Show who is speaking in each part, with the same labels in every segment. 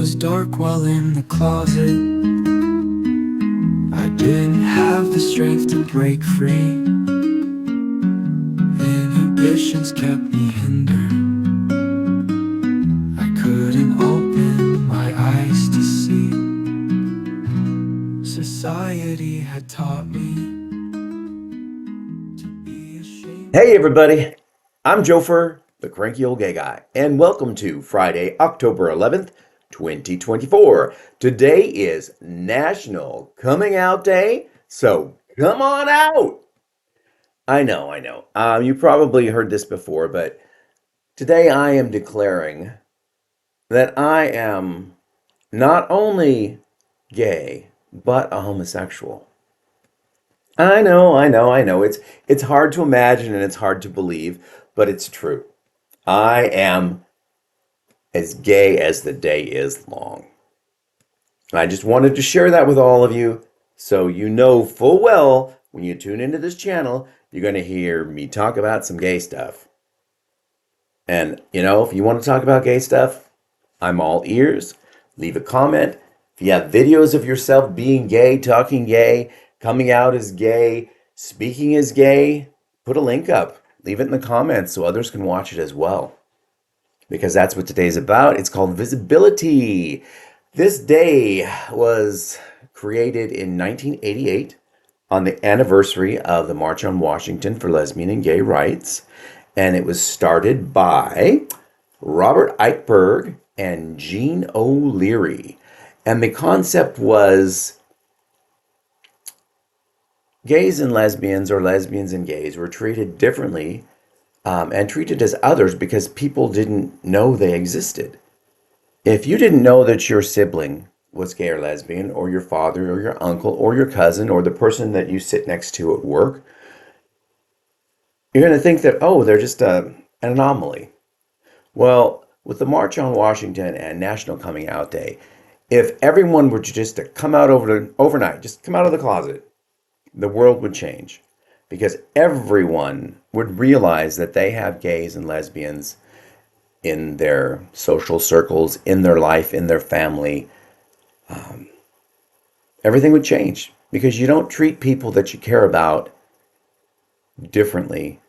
Speaker 1: was dark while in the closet. I didn't have the strength to break free. Inhibitions kept me hindered. I couldn't open my eyes to see. Society had taught me to be ashamed.
Speaker 2: Hey everybody, I'm Jofer, the cranky old gay guy, and welcome to Friday, October 11th, 2024. Today is National Coming Out Day, so come on out! I know. You probably heard this before, but today I am declaring that I am not only gay, but a homosexual. I know. It's hard to imagine and it's hard to believe, but it's true. I am as gay as the day is long. I just wanted to share that with all of you so you know full well when you tune into this channel, you're going to hear me talk about some gay stuff. And, if you want to talk about gay stuff, I'm all ears. Leave a comment. If you have videos of yourself being gay, talking gay, coming out as gay, speaking as gay, put a link up. Leave it in the comments so others can watch it as well. Because that's what today's about. It's called visibility. This day was created in 1988 on the anniversary of the March on Washington for Lesbian and Gay Rights. And it was started by Robert Eichberg and Jean O'Leary. And the concept was gays and lesbians, or lesbians and gays, were treated differently and treated as others because people didn't know they existed. If you didn't know that your sibling was gay or lesbian, or your father or your uncle or your cousin or the person that you sit next to at work, you're going to think that, oh, they're just an anomaly. Well, with the March on Washington and National Coming Out Day, if everyone were just to come out overnight, just come out of the closet, the world would change, because everyone would realize that they have gays and lesbians in their social circles, in their life, in their family. Everything would change because you don't treat people that you care about differently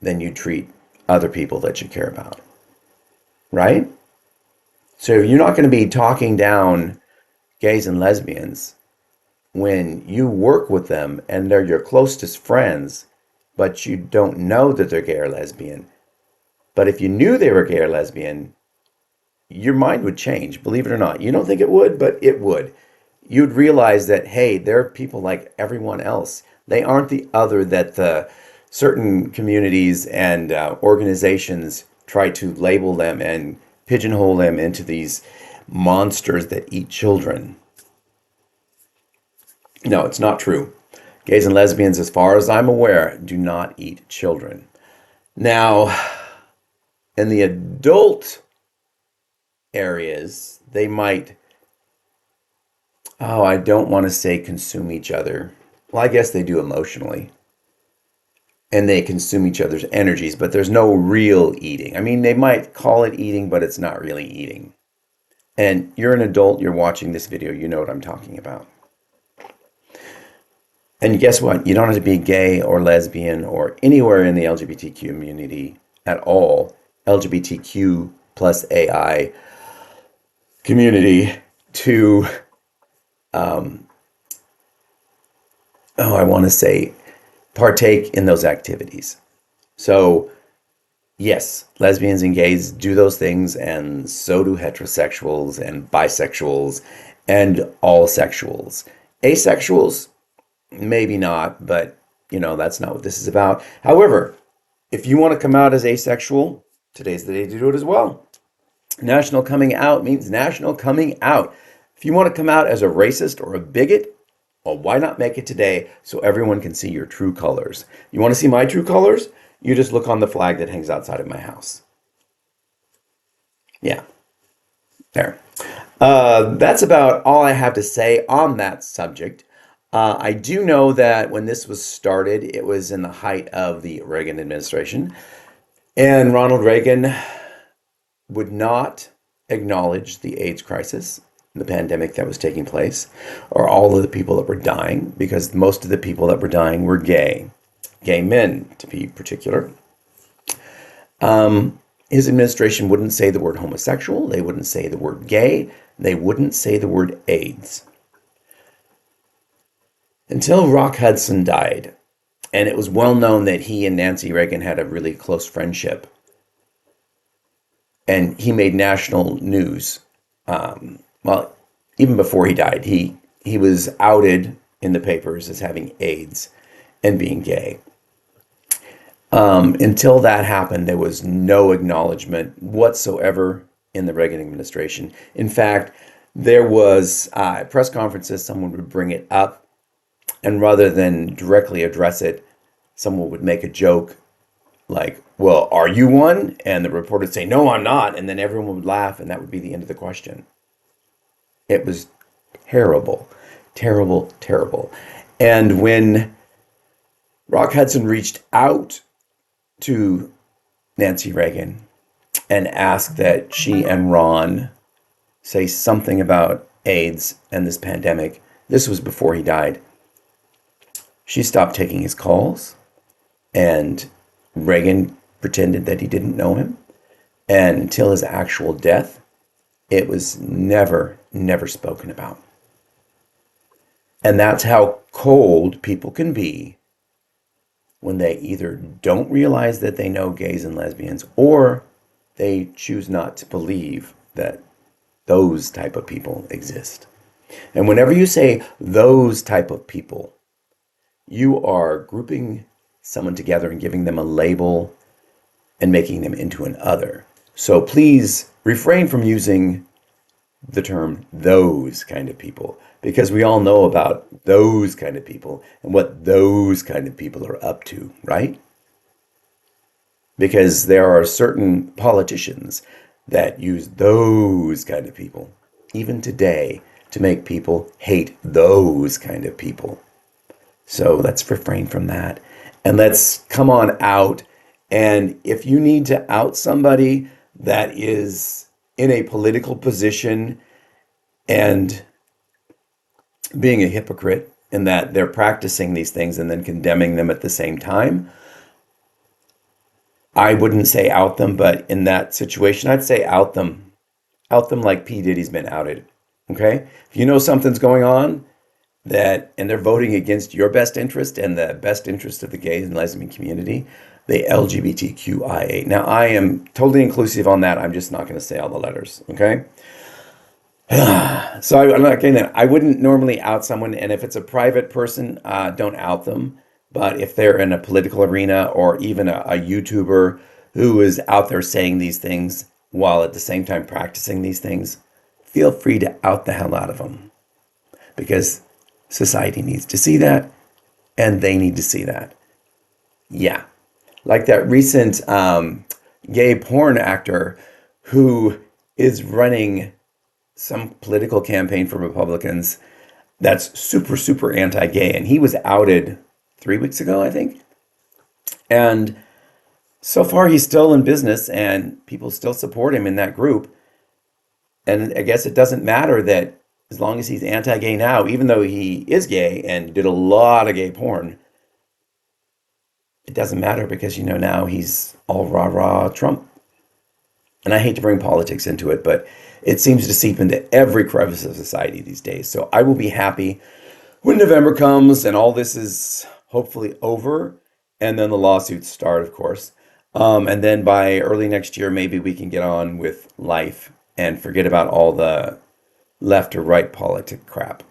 Speaker 2: than you treat other people that you care about, right? So you're not going to be talking down gays and lesbians when you work with them and they're your closest friends, but you don't know that they're gay or lesbian. But if you knew they were gay or lesbian, your mind would change, believe it or not. You don't think it would, but it would. You'd realize that, hey, they're people like everyone else. They aren't the other that the certain communities and organizations try to label them and pigeonhole them into these monsters that eat children. No, it's not true. Gays and lesbians, as far as I'm aware, do not eat children. Now, in the adult areas, they might, I don't want to say consume each other. Well, I guess they do emotionally. And they consume each other's energies, but there's no real eating. I mean, they might call it eating, but it's not really eating. And you're an adult, you're watching this video, you know what I'm talking about. And guess what? You don't have to be gay or lesbian or anywhere in the LGBTQ community at all. LGBTQ plus AI community to, partake in those activities. So, yes, lesbians and gays do those things, and so do heterosexuals and bisexuals and all sexuals. Asexuals, maybe not, but that's not what this is about. However, if you want to come out as asexual, today's the day to do it as well. National Coming Out means national coming out. If you want to come out as a racist or a bigot, well, why not make it today so everyone can see your true colors? You want to see my true colors? You just look on the flag that hangs outside of my house. Yeah, there. That's about all I have to say on that subject. I do know that when this was started, it was in the height of the Reagan administration. And Ronald Reagan would not acknowledge the AIDS crisis, the pandemic that was taking place, or all of the people that were dying, because most of the people that were dying were gay men to be particular. His administration wouldn't say the word homosexual, they wouldn't say the word gay, they wouldn't say the word AIDS. Until Rock Hudson died, and it was well known that he and Nancy Reagan had a really close friendship. And he made national news. Well, even before he died, he was outed in the papers as having AIDS and being gay. Until that happened, there was no acknowledgement whatsoever in the Reagan administration. In fact, there was press conferences, someone would bring it up, and rather than directly address it, someone would make a joke like, well, are you one? And the reporter would say, no, I'm not. And then everyone would laugh, and that would be the end of the question. It was terrible, terrible, terrible. And when Rock Hudson reached out to Nancy Reagan and asked that she and Ron say something about AIDS and this pandemic, this was before he died, she stopped taking his calls, and Reagan pretended that he didn't know him. And until his actual death, it was never, never spoken about. And that's how cold people can be when they either don't realize that they know gays and lesbians, or they choose not to believe that those type of people exist. And whenever you say those type of people, you are grouping someone together and giving them a label and making them into an other. So please refrain from using the term those kind of people, because we all know about those kind of people and what those kind of people are up to, right? Because there are certain politicians that use those kind of people, even today, to make people hate those kind of people. So let's refrain from that. And let's come on out. And if you need to out somebody that is in a political position and being a hypocrite in that they're practicing these things and then condemning them at the same time, I wouldn't say out them, but in that situation, I'd say out them. Out them like P. Diddy's been outed. Okay? If you know something's going on, and they're voting against your best interest and the best interest of the gay and lesbian community, the LGBTQIA. Now, I am totally inclusive on that. I'm just not going to say all the letters, okay? So I'm not getting that. I wouldn't normally out someone, and if it's a private person, don't out them. But if they're in a political arena, or even a YouTuber who is out there saying these things while at the same time practicing these things, feel free to out the hell out of them. Because society needs to see that, and they need to see that. Yeah. Like that recent gay porn actor who is running some political campaign for Republicans that's super, super anti-gay. And he was outed 3 weeks ago, I think. And so far, he's still in business, and people still support him in that group. And I guess it doesn't matter that as long as he's anti-gay now, even though he is gay and did a lot of gay porn, it doesn't matter because, now he's all rah-rah Trump. And I hate to bring politics into it, but it seems to seep into every crevice of society these days. So I will be happy when November comes and all this is hopefully over, and then the lawsuits start, of course. And then by early next year, maybe we can get on with life and forget about all the left or right politic crap.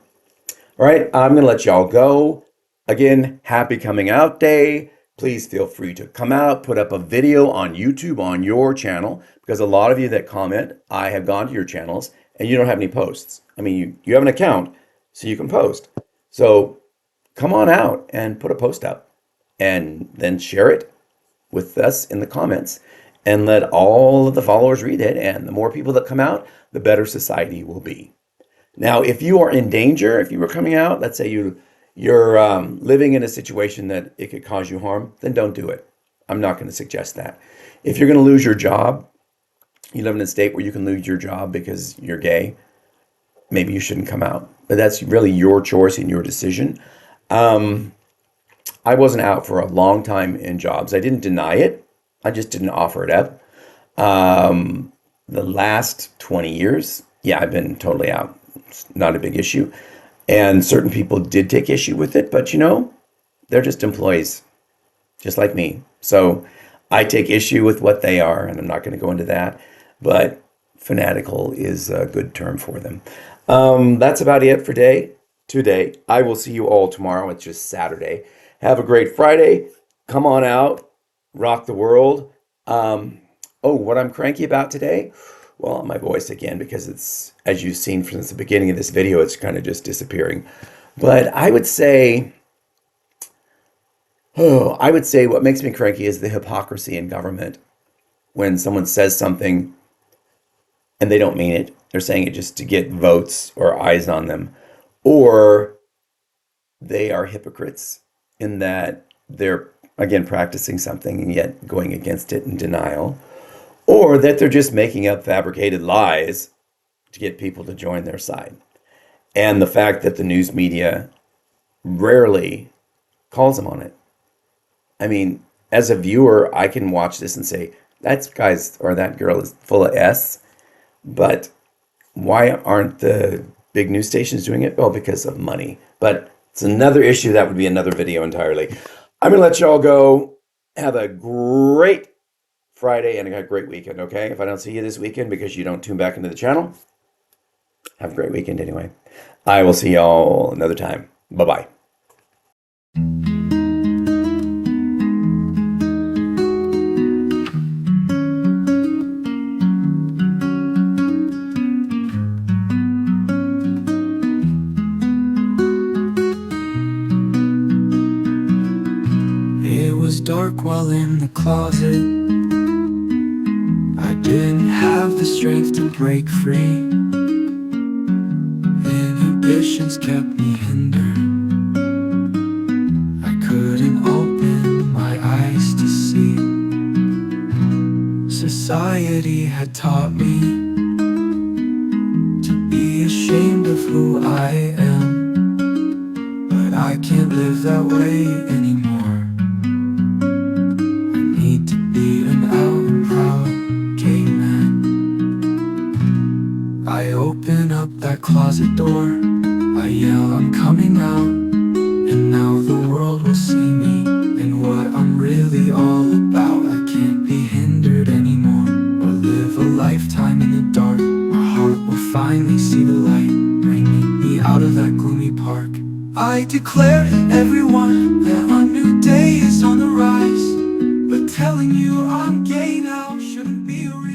Speaker 2: All right, I'm going to let y'all go. Again, happy coming out day. Please feel free to come out, put up a video on YouTube on your channel, because a lot of you that comment, I have gone to your channels and you don't have any posts. I mean, you have an account, so you can post. So come on out and put a post up and then share it with us in the comments and let all of the followers read it. And the more people that come out, the better society will be. Now, if you are in danger, if you were coming out, let's say you're living in a situation that it could cause you harm, then don't do it. I'm not going to suggest that. If you're going to lose your job, you live in a state where you can lose your job because you're gay, maybe you shouldn't come out. But that's really your choice and your decision. Um, I wasn't out for a long time in jobs. I didn't deny it. I just didn't offer it up. The last 20 years, yeah, I've been totally out. It's not a big issue. And certain people did take issue with it, but they're just employees, just like me. So I take issue with what they are, and I'm not going to go into that. But fanatical is a good term for them. That's about it for today. I will see you all tomorrow. It's just Saturday. Have a great Friday. Come on out, rock the world. What I'm cranky about today? Well, my voice again, because it's, as you've seen since the beginning of this video, it's kind of just disappearing. But I would say what makes me cranky is the hypocrisy in government. When someone says something and they don't mean it, they're saying it just to get votes or eyes on them, or they are hypocrites in that they're, again, practicing something and yet going against it in denial, or that they're just making up fabricated lies to get people to join their side. And the fact that the news media rarely calls them on it. I mean, as a viewer, I can watch this and say, that guy's or that girl is full of S, but why aren't the big news stations doing it? Well, because of money. But it's another issue. That would be another video entirely. I'm going to let y'all go. Have a great Friday and a great weekend, okay? If I don't see you this weekend because you don't tune back into the channel, have a great weekend anyway. I will see y'all another time. Bye-bye.
Speaker 1: It was dark while in the closet. I didn't have the strength to break free. Inhibitions kept me hindered. I couldn't open my eyes to see. Society had taught me to be ashamed of who I am, but I can't live that way anymore. I need to be an out and proud gay man. I open up that closet door, I yell I'm coming out, and now the world will see me and what I'm really all about. I can't be hindered anymore or live a lifetime in the dark. My heart will finally see the light, bringing me out of that gloomy park. I declare to everyone that a new day is on the rise, but telling you I'm gay now shouldn't be a real